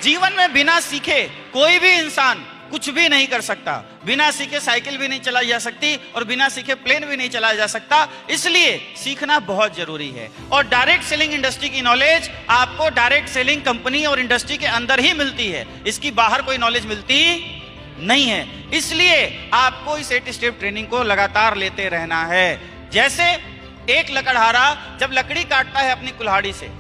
जीवन में बिना सीखे कोई भी इंसान कुछ भी नहीं कर सकता। बिना सीखे साइकिल भी नहीं चलाई जा सकती और बिना सीखे प्लेन भी नहीं चलाया जा सकता। इसलिए सीखना बहुत जरूरी है। और डायरेक्ट सेलिंग इंडस्ट्री की नॉलेज आपको डायरेक्ट सेलिंग कंपनी और इंडस्ट्री के अंदर ही मिलती है, इसकी बाहर कोई नॉलेज मिलती नहीं है। इसलिए आपको इस 8 स्टेप ट्रेनिंग को लगातार लेते रहना है। जैसे एक लकड़हारा जब लकड़ी काटता है अपनी कुल्हाड़ी से,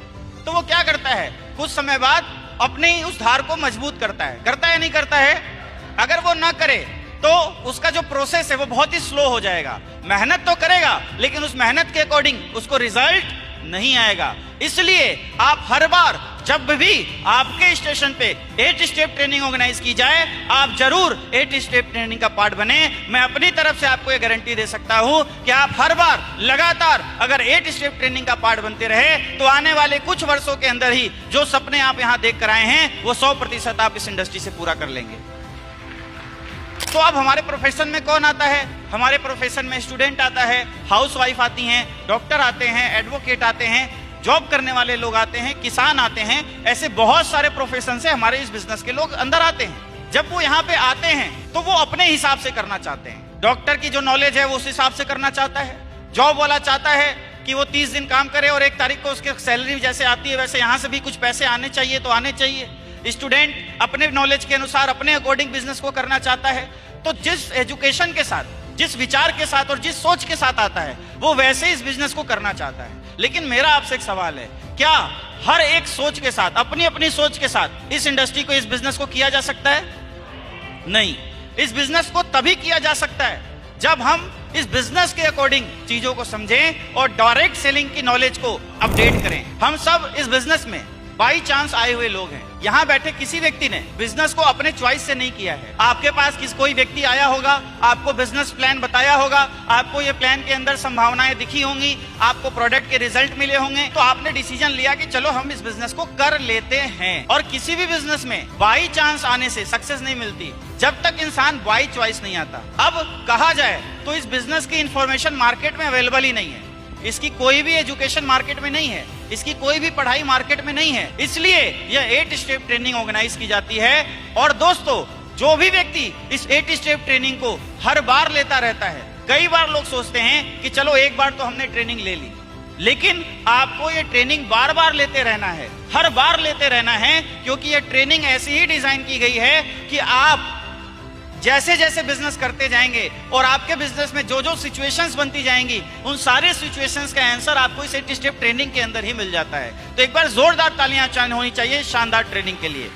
तो वो क्या करता है, कुछ समय बाद अपनी उस धार को मजबूत करता है या नहीं करता है? अगर वो ना करे तो उसका जो प्रोसेस है वो बहुत ही स्लो हो जाएगा। मेहनत तो करेगा लेकिन उस मेहनत के अकॉर्डिंग उसको रिजल्ट नहीं आएगा। इसलिए आप हर बार जब भी आपके स्टेशन पे 8 स्टेप ट्रेनिंग ऑर्गेनाइज की जाए, आप जरूर 8 स्टेप ट्रेनिंग का पार्ट बने। मैं अपनी तरफ से आपको ये गारंटी दे सकता हूं कि आप हर बार लगातार अगर 8 स्टेप ट्रेनिंग का पार्ट बनते रहे तो आने वाले कुछ वर्षों के अंदर ही जो सपने आप यहां देख कर आए हैं वो 100% आप इस इंडस्ट्री से पूरा कर लेंगे। तो अब हमारे प्रोफेशन में कौन आता है? हमारे प्रोफेशन में स्टूडेंट आता है, हाउसवाइफ आती हैं, डॉक्टर आते हैं, एडवोकेट आते हैं, जॉब करने वाले लोग आते हैं, किसान आते हैं। ऐसे बहुत सारे प्रोफेशन से हमारे इस बिजनेस के लोग अंदर आते हैं। जब वो यहाँ पे आते हैं तो वो अपने हिसाब से करना चाहते हैं। डॉक्टर की जो नॉलेज है वो उस हिसाब से करना चाहता है। जॉब वाला चाहता है कि वो 30 दिन काम करे और 1 तारीख को उसकी सैलरी जैसे आती है वैसे यहाँ से भी कुछ पैसे आने चाहिए तो आने चाहिए। स्टूडेंट अपने नॉलेज के अनुसार अपने अकॉर्डिंग बिजनेस को करना चाहता है। तो जिस एजुकेशन के साथ, जिस विचार के साथ और जिस सोच के साथ आता है वो वैसे इस बिजनेस को करना चाहता है। लेकिन मेरा आपसे एक सवाल है, क्या हर एक सोच के साथ, अपनी अपनी सोच के साथ इस इंडस्ट्री को, इस बिजनेस को किया जा सकता है? नहीं। इस बिजनेस को तभी किया जा सकता है जब हम इस बिजनेस के अकॉर्डिंग चीजों को समझें और डायरेक्ट सेलिंग की नॉलेज को अपडेट करें। हम सब इस बिजनेस में बाई चांस आए हुए लोग हैं। यहाँ बैठे किसी व्यक्ति ने बिजनेस को अपने चॉइस से नहीं किया है। आपके पास कोई व्यक्ति आया होगा, आपको बिजनेस प्लान बताया होगा, आपको ये प्लान के अंदर संभावनाएं दिखी होंगी, आपको प्रोडक्ट के रिजल्ट मिले होंगे, तो आपने डिसीजन लिया कि चलो हम इस बिजनेस को कर लेते हैं। और किसी भी बिजनेस में बाई चांस आने से सक्सेस नहीं मिलती जब तक इंसान बाई चॉइस नहीं आता। अब कहा जाए तो इस बिजनेस की इंफॉर्मेशन मार्केट में अवेलेबल ही नहीं है, इसकी कोई भी एजुकेशन मार्केट में नहीं है, इसकी कोई भी पढ़ाई मार्केट में नहीं है। इसलिए यह 8 स्टेप ट्रेनिंग ऑर्गेनाइज की जाती है। और दोस्तों, जो भी व्यक्ति इस 8 स्टेप ट्रेनिंग को हर बार लेता रहता है, कई बार लोग सोचते हैं कि चलो एक बार तो हमने ट्रेनिंग ले ली, लेकिन आपको ये ट्रेनिंग बार बार लेते रहना है, हर बार लेते रहना है, क्योंकि ये ट्रेनिंग ऐसी ही डिजाइन की गई है कि आप जैसे जैसे बिजनेस करते जाएंगे और आपके बिजनेस में जो जो सिचुएशंस बनती जाएंगी, उन सारे सिचुएशंस का आंसर आपको इस 8 स्टेप ट्रेनिंग के अंदर ही मिल जाता है। तो एक बार जोरदार तालियां होनी चाहिए शानदार ट्रेनिंग के लिए।